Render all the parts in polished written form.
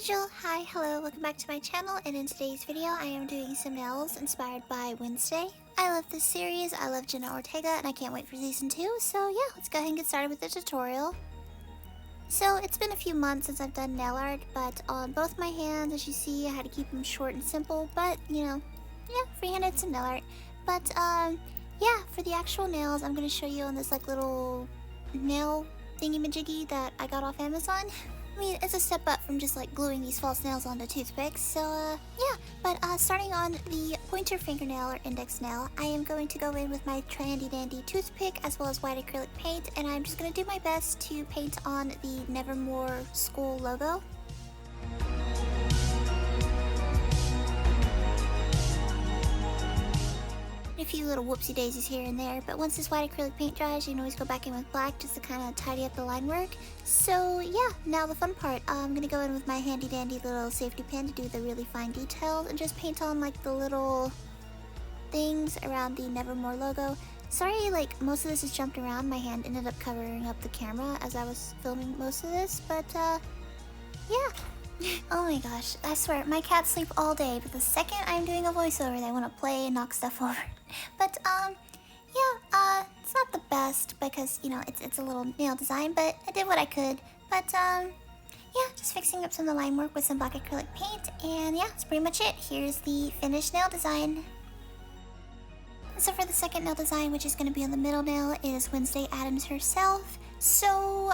Bonjour, hi, hello, welcome back to my channel, and in today's video I am doing some nails inspired by Wednesday. I love this series, I love Jenna Ortega, and I can't wait for season 2, so yeah, let's go ahead and get started with the tutorial. So it's been a few months since I've done nail art, but on both my hands, as you see, I had to keep them short and simple, but you know, yeah, freehanded some nail art. But yeah, for the actual nails, I'm going to show you on this like little nail thingy-majiggy that I got off Amazon. I mean, it's a step up from just like gluing these false nails onto toothpicks, so yeah. But starting on the pointer fingernail or index nail, I am going to go in with my Trendy Dandy toothpick as well as white acrylic paint, and I'm just going to do my best to paint on the Nevermore school logo. A few little whoopsie daisies here and there, but once this white acrylic paint dries, you can always go back in with black just to kind of tidy up the line work. So yeah, now the fun part. I'm gonna go in with my handy dandy little safety pin to do the really fine details and just paint on like the little things around the Nevermore logo. Sorry, like most of this is jumped around. My hand ended up covering up the camera as I was filming most of this, but yeah. Oh my gosh, I swear, my cats sleep all day, but the second I'm doing a voiceover, they want to play and knock stuff over. But, yeah, it's not the best because, you know, it's a little nail design, but I did what I could. But, yeah, just fixing up some of the line work with some black acrylic paint, and yeah, that's pretty much it. Here's the finished nail design. So for the second nail design, which is going to be on the middle nail, is Wednesday Addams herself. So,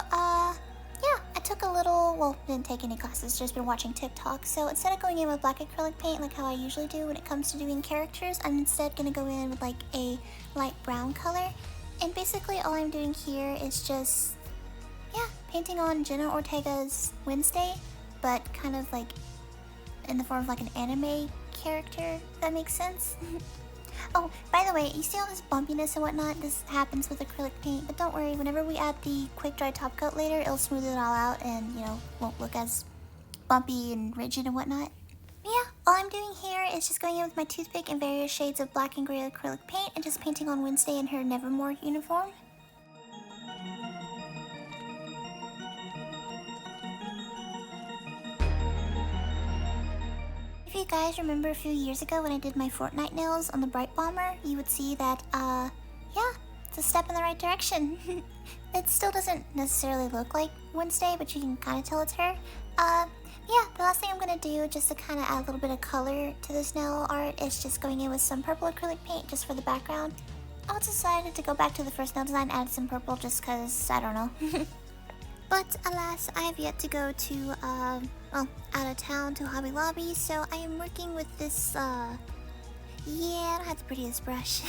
yeah, I took a little, well, didn't take any classes, just been watching TikTok. So instead of going in with black acrylic paint like how I usually do when it comes to doing characters, I'm instead going to go in with like a light brown color. And basically all I'm doing here is just, yeah, painting on Jenna Ortega's Wednesday, but kind of like in the form of like an anime character, if that makes sense. Oh, by the way, you see all this bumpiness and whatnot? This happens with acrylic paint, but don't worry, whenever we add the quick dry top coat later, it'll smooth it all out and, you know, won't look as bumpy and rigid and whatnot. But yeah, all I'm doing here is just going in with my toothpick in various shades of black and gray acrylic paint and just painting on Wednesday in her Nevermore uniform. If you guys remember a few years ago when I did my Fortnite nails on the Bright Bomber, you would see that, yeah, it's a step in the right direction. It still doesn't necessarily look like Wednesday, but you can kind of tell it's her. Yeah, the last thing I'm going to do, just to kind of add a little bit of color to this nail art, is just going in with some purple acrylic paint just for the background. I decided to go back to the first nail design, add some purple just because, I don't know. But alas, I have yet to go to, well, out of town to Hobby Lobby, so I am working with this, yeah, I don't have the prettiest brush.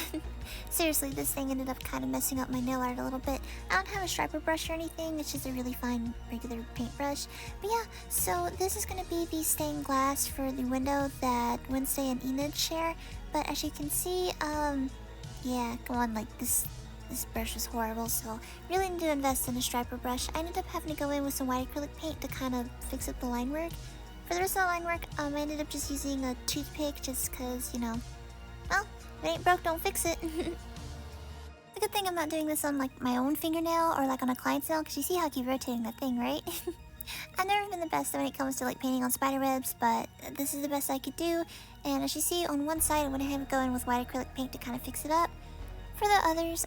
Seriously, this thing ended up kind of messing up my nail art a little bit. I don't have a striper brush or anything, it's just a really fine regular paintbrush. But yeah, so this is going to be the stained glass for the window that Wednesday and Enid share. But as you can see, yeah, come on, like this brush was horrible, so really need to invest in a striper brush. I ended up having to go in with some white acrylic paint to kind of fix up the line work. For the rest of the line work, I ended up just using a toothpick just because, you know, well, if it ain't broke, don't fix it. It's a good thing I'm not doing this on like my own fingernail or like on a client's nail, because you see how I keep rotating that thing, right? I've never been the best when it comes to like painting on spider webs, but this is the best I could do. And as you see on one side, I went ahead and go in with white acrylic paint to kind of fix it up. For the others,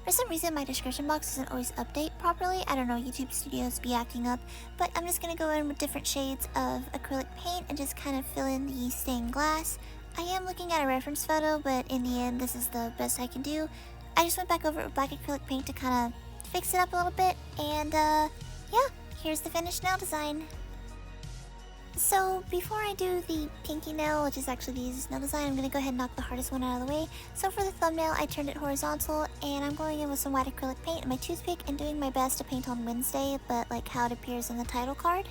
for some reason my description box doesn't always update properly. I don't know, YouTube Studios be acting up, but I'm just gonna go in with different shades of acrylic paint and just kind of fill in the stained glass. I am looking at a reference photo, but in the end, this is the best I can do. I just went back over it with black acrylic paint to kind of fix it up a little bit, and yeah, here's the finished nail design. So before I do the pinky nail, which is actually the easiest nail design, I'm going to go ahead and knock the hardest one out of the way. So for the thumbnail, I turned it horizontal, and I'm going in with some white acrylic paint and my toothpick and doing my best to paint on Wednesday, but like how it appears in the title card.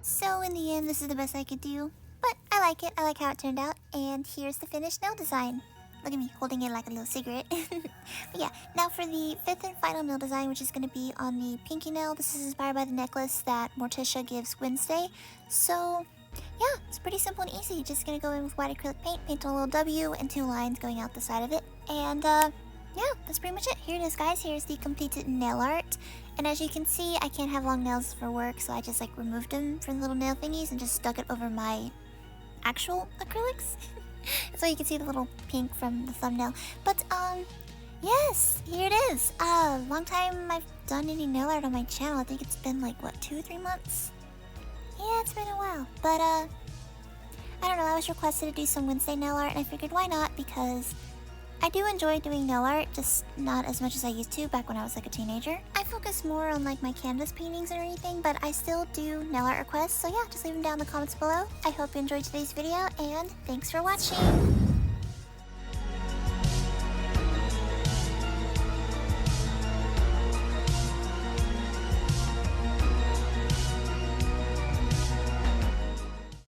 So in the end, this is the best I could do, but I like it. I like how it turned out, and here's the finished nail design. Look at me holding it like a little cigarette. But yeah, now for the fifth and final nail design, which is going to be on the pinky nail. This is inspired by the necklace that Morticia gives Wednesday. So yeah, it's pretty simple and easy. Just going to go in with white acrylic paint, paint on a little W and 2 lines going out the side of it. And yeah, that's pretty much it. Here it is, guys. Here's the completed nail art. And as you can see, I can't have long nails for work, so I just like removed them from the little nail thingies and just stuck it over my actual acrylics. So you can see the little pink from the thumbnail. But yes, here it is. Long time I've done any nail art on my channel. I think it's been like what, 2-3 months? Yeah, it's been a while. But I don't know, I was requested to do some Wednesday nail art and I figured why not, because I do enjoy doing nail art, just not as much as I used to back when I was like a teenager. I focus more on like my canvas paintings or anything, but I still do nail art requests, so yeah, just leave them down in the comments below. I hope you enjoyed today's video, and thanks for watching!